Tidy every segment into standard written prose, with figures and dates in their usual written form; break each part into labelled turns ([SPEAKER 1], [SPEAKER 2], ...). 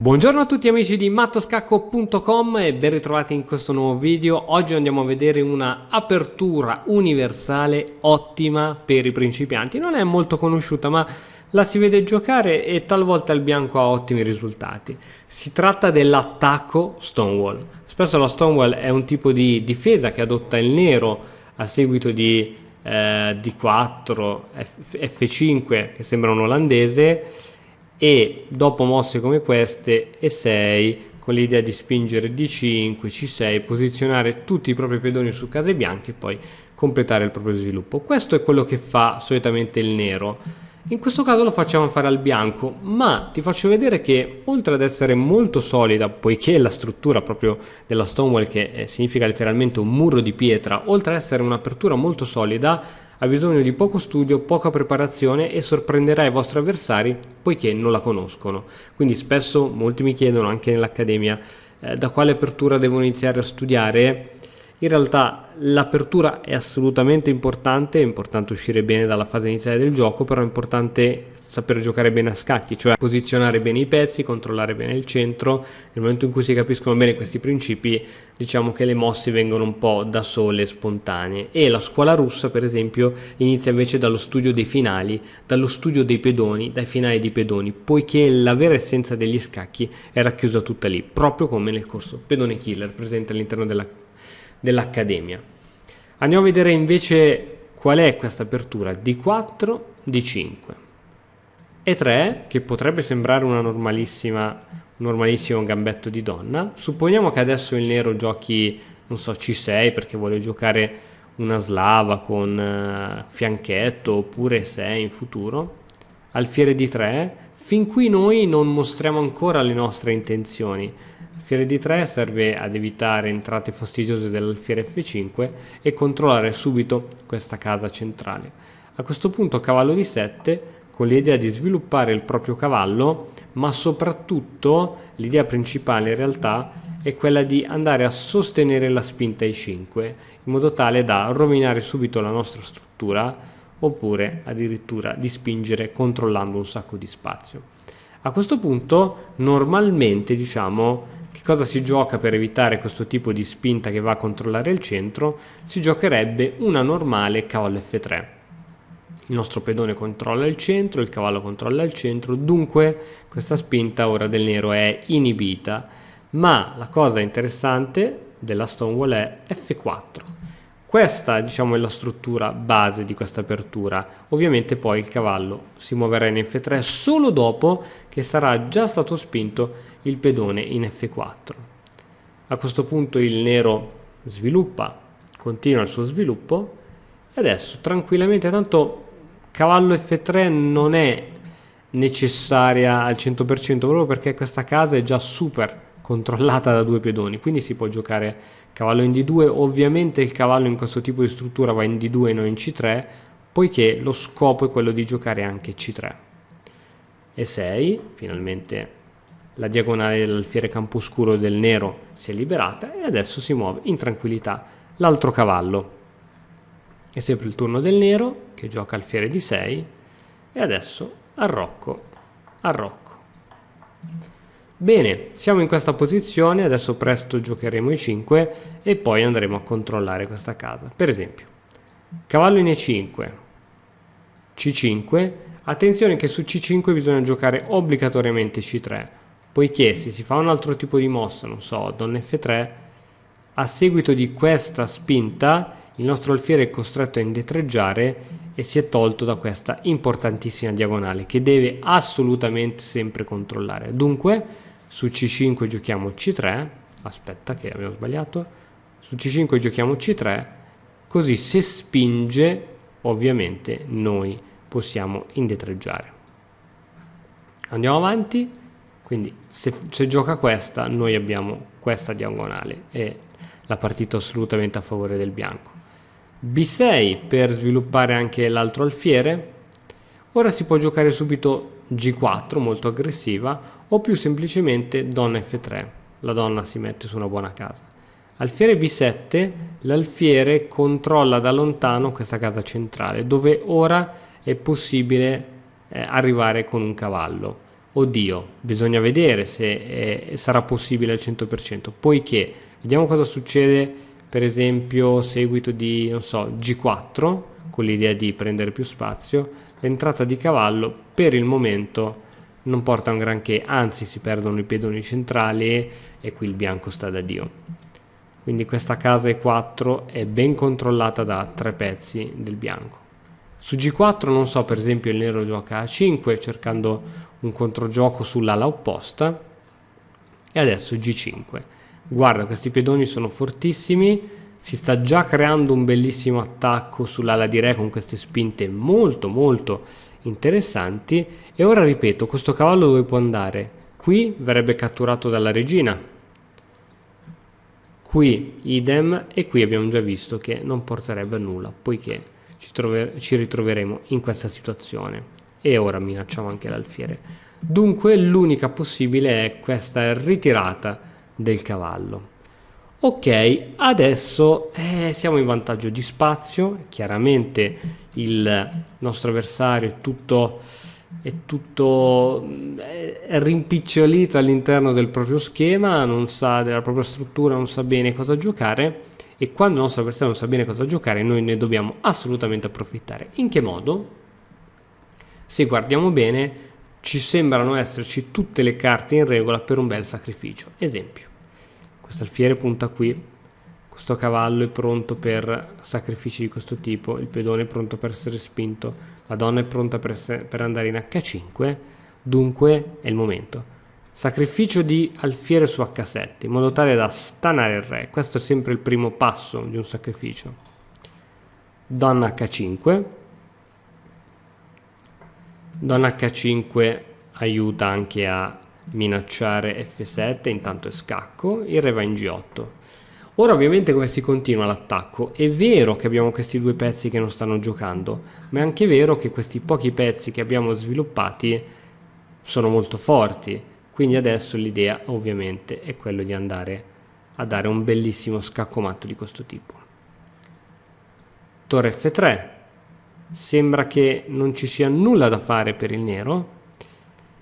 [SPEAKER 1] Buongiorno a tutti amici di mattoscacco.com e ben ritrovati in questo nuovo video. Oggi andiamo a vedere una apertura universale ottima per i principianti. Non è molto conosciuta, ma la si vede giocare e talvolta il bianco ha ottimi risultati. Si tratta dell'attacco Stonewall. Spesso la Stonewall è un tipo di difesa che adotta il nero a seguito di D4, F5 che sembra un olandese, e dopo mosse come queste E6 con l'idea di spingere D5, C6, posizionare tutti i propri pedoni su case bianche e poi completare il proprio sviluppo. Questo è quello che fa solitamente il nero. In questo caso lo facciamo fare al bianco, ma ti faccio vedere che oltre ad essere molto solida, poiché la struttura proprio della Stonewall, che significa letteralmente un muro di pietra, oltre ad essere un'apertura molto solida, ha bisogno di poco studio, poca preparazione e sorprenderà i vostri avversari poiché non la conoscono. Quindi spesso molti mi chiedono anche nell'accademia da quale apertura devono iniziare a studiare. In realtà l'apertura è assolutamente importante, è importante uscire bene dalla fase iniziale del gioco, però è importante saper giocare bene a scacchi, cioè posizionare bene i pezzi, controllare bene il centro. Nel momento in cui si capiscono bene questi principi, diciamo che le mosse vengono un po' da sole, spontanee. E la scuola russa, per esempio, inizia invece dallo studio dei finali, dallo studio dei pedoni, dai finali dei pedoni, poiché la vera essenza degli scacchi è racchiusa tutta lì, proprio come nel corso Pedone Killer presente all'interno dell'accademia. Andiamo a vedere invece qual è questa apertura. D4, D5 E3, che potrebbe sembrare un normalissimo gambetto di donna. Supponiamo che adesso il nero giochi, non so, C6 perché vuole giocare una slava con fianchetto, oppure E6 in futuro. Alfiere D3, fin qui noi non mostriamo ancora le nostre intenzioni. Alfiere D3 serve ad evitare entrate fastidiose dell'alfiere F5 e controllare subito questa casa centrale. A questo punto cavallo D7 con l'idea di sviluppare il proprio cavallo, ma soprattutto l'idea principale in realtà è quella di andare a sostenere la spinta I5 in modo tale da rovinare subito la nostra struttura, oppure addirittura di spingere controllando un sacco di spazio. A questo punto normalmente, diciamo, che cosa si gioca per evitare questo tipo di spinta che va a controllare il centro? Si giocherebbe una normale cavallo F3. Il nostro pedone controlla il centro, il cavallo controlla il centro, dunque questa spinta ora del nero è inibita. Ma la cosa interessante della Stonewall è F4. Questa, diciamo, è la struttura base di questa apertura. Ovviamente poi il cavallo si muoverà in F3 solo dopo che sarà già stato spinto il pedone in F4. A questo punto il nero sviluppa, continua il suo sviluppo e adesso tranquillamente, tanto cavallo F3 non è necessaria al 100% proprio perché questa casa è già super controllata da due pedoni, quindi si può giocare cavallo in D2. Ovviamente il cavallo in questo tipo di struttura va in D2 e non in C3, poiché lo scopo è quello di giocare anche C3. E6, finalmente la diagonale dell'alfiere camposcuro del nero si è liberata e adesso si muove in tranquillità l'altro cavallo. È sempre il turno del nero che gioca alfiere D6 e adesso arrocco. Bene, siamo in questa posizione, adesso presto giocheremo E5 e poi andremo a controllare questa casa. Per esempio, cavallo in E5, C5, attenzione che su C5 bisogna giocare obbligatoriamente C3, poiché se si fa un altro tipo di mossa, non so, donna F3, a seguito di questa spinta il nostro alfiere è costretto a indietreggiare e si è tolto da questa importantissima diagonale che deve assolutamente sempre controllare. Dunque su C5 giochiamo C3, aspetta che abbiamo sbagliato, su C5 giochiamo C3, così se spinge ovviamente noi possiamo indietreggiare. Andiamo avanti, quindi se gioca questa noi abbiamo questa diagonale e la partita assolutamente a favore del bianco. B6 per sviluppare anche l'altro alfiere. Ora si può giocare subito G4 molto aggressiva o più semplicemente donna F3, la donna si mette su una buona casa. Alfiere B7, l'alfiere controlla da lontano questa casa centrale dove ora è possibile arrivare con un cavallo. oddio, bisogna vedere se sarà possibile al 100%, poiché vediamo cosa succede, per esempio seguito di, non so, G4, con l'idea di prendere più spazio. L'entrata di cavallo per il momento non porta un granché, anzi si perdono i pedoni centrali e qui il bianco sta da Dio. Quindi questa casa E4 è ben controllata da 3 pezzi del bianco. Su G4 non so, per esempio il nero gioca A5 cercando un controgioco sull'ala opposta, e adesso G5. Guarda, questi pedoni sono fortissimi, si sta già creando un bellissimo attacco sull'ala di re con queste spinte molto molto interessanti. E ora ripeto, questo cavallo dove può andare? Qui verrebbe catturato dalla regina, qui idem, e qui abbiamo già visto che non porterebbe a nulla, poiché ci ritroveremo in questa situazione. E ora minacciamo anche l'alfiere. Dunque l'unica possibile è questa ritirata del cavallo. Ok, adesso siamo in vantaggio di spazio. Chiaramente il nostro avversario è tutto rimpicciolito all'interno del proprio schema, non sa della propria struttura, non sa bene cosa giocare, e quando il nostro avversario non sa bene cosa giocare noi ne dobbiamo assolutamente approfittare. In che modo? Se guardiamo bene ci sembrano esserci tutte le carte in regola per un bel sacrificio. Esempio, questo alfiere punta qui, questo cavallo è pronto per sacrifici di questo tipo, il pedone è pronto per essere spinto, la donna è pronta per andare in H5, dunque è il momento. Sacrificio di alfiere su H7 in modo tale da stanare il re. Questo è sempre il primo passo di un sacrificio. Donna H5. Donna H5 aiuta anche a minacciare F7, intanto è scacco, il re va in G8. Ora ovviamente come si continua l'attacco? È vero che abbiamo questi due pezzi che non stanno giocando, ma è anche vero che questi pochi pezzi che abbiamo sviluppati sono molto forti. Quindi adesso l'idea ovviamente è quello di andare a dare un bellissimo scacco matto di questo tipo. Torre F3. Sembra che non ci sia nulla da fare per il nero.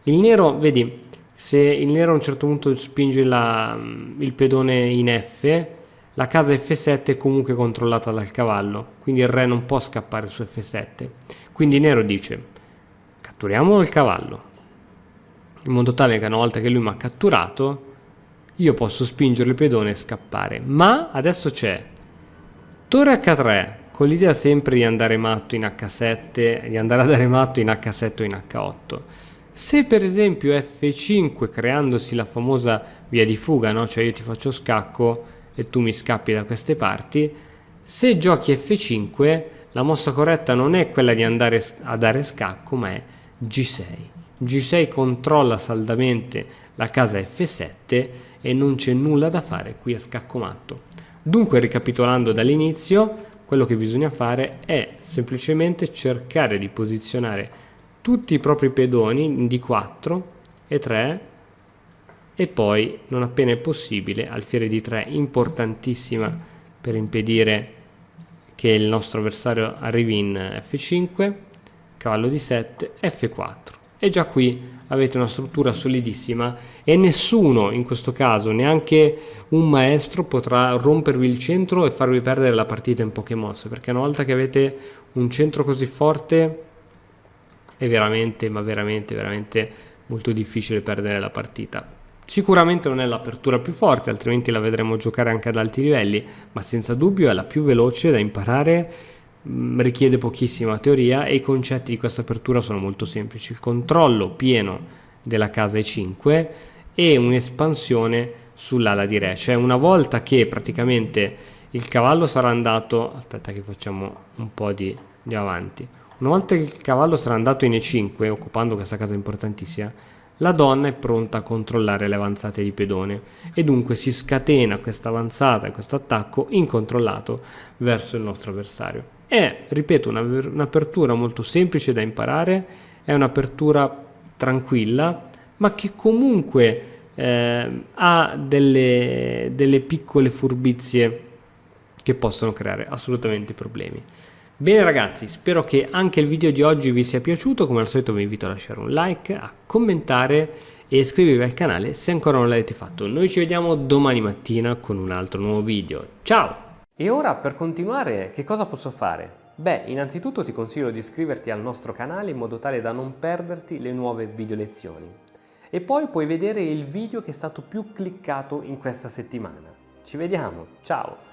[SPEAKER 1] Il nero, vedi, se il nero a un certo punto spinge il pedone in F, la casa F7 è comunque controllata dal cavallo, quindi il re non può scappare su F7. Quindi il nero dice, catturiamo il cavallo, in modo tale che una volta che lui mi ha catturato io posso spingere il pedone e scappare. Ma adesso c'è torre H3 con l'idea sempre di andare matto in H7, di andare a dare matto in H7 o in H8. Se per esempio F5, creandosi la famosa via di fuga, no? Cioè io ti faccio scacco e tu mi scappi da queste parti, se giochi F5 la mossa corretta non è quella di andare a dare scacco, ma è G6. G6 controlla saldamente la casa F7 e non c'è nulla da fare qui a scacco matto. Dunque, ricapitolando dall'inizio, quello che bisogna fare è semplicemente cercare di posizionare tutti i propri pedoni in D4 e 3, e poi non appena è possibile alfiere di 3, importantissima per impedire che il nostro avversario arrivi in F5, cavallo di 7, F4. E già qui avete una struttura solidissima e nessuno in questo caso, neanche un maestro, potrà rompervi il centro e farvi perdere la partita in poche mosse, perché una volta che avete un centro così forte è veramente, ma veramente, veramente molto difficile perdere la partita. Sicuramente non è l'apertura più forte, altrimenti la vedremo giocare anche ad alti livelli, ma senza dubbio è la più veloce da imparare, richiede pochissima teoria e i concetti di questa apertura sono molto semplici: il controllo pieno della casa E5 e un'espansione sull'ala di re. Cioè, una volta che praticamente il cavallo sarà andato, aspetta che facciamo un po' di avanti, una volta che il cavallo sarà andato in E5 occupando questa casa importantissima, la donna è pronta a controllare le avanzate di pedone e dunque si scatena questa avanzata e questo attacco incontrollato verso il nostro avversario. È, ripeto, un'apertura molto semplice da imparare, è un'apertura tranquilla, ma che comunque ha delle piccole furbizie che possono creare assolutamente problemi. Bene ragazzi, spero che anche il video di oggi vi sia piaciuto. Come al solito vi invito a lasciare un like, a commentare e iscrivervi al canale se ancora non l'avete fatto. Noi ci vediamo domani mattina con un altro nuovo video. Ciao! E ora per continuare che cosa posso fare? Beh, innanzitutto ti consiglio di iscriverti al nostro canale in modo tale da non perderti le nuove video lezioni. E poi puoi vedere il video che è stato più cliccato in questa settimana. Ci vediamo, ciao!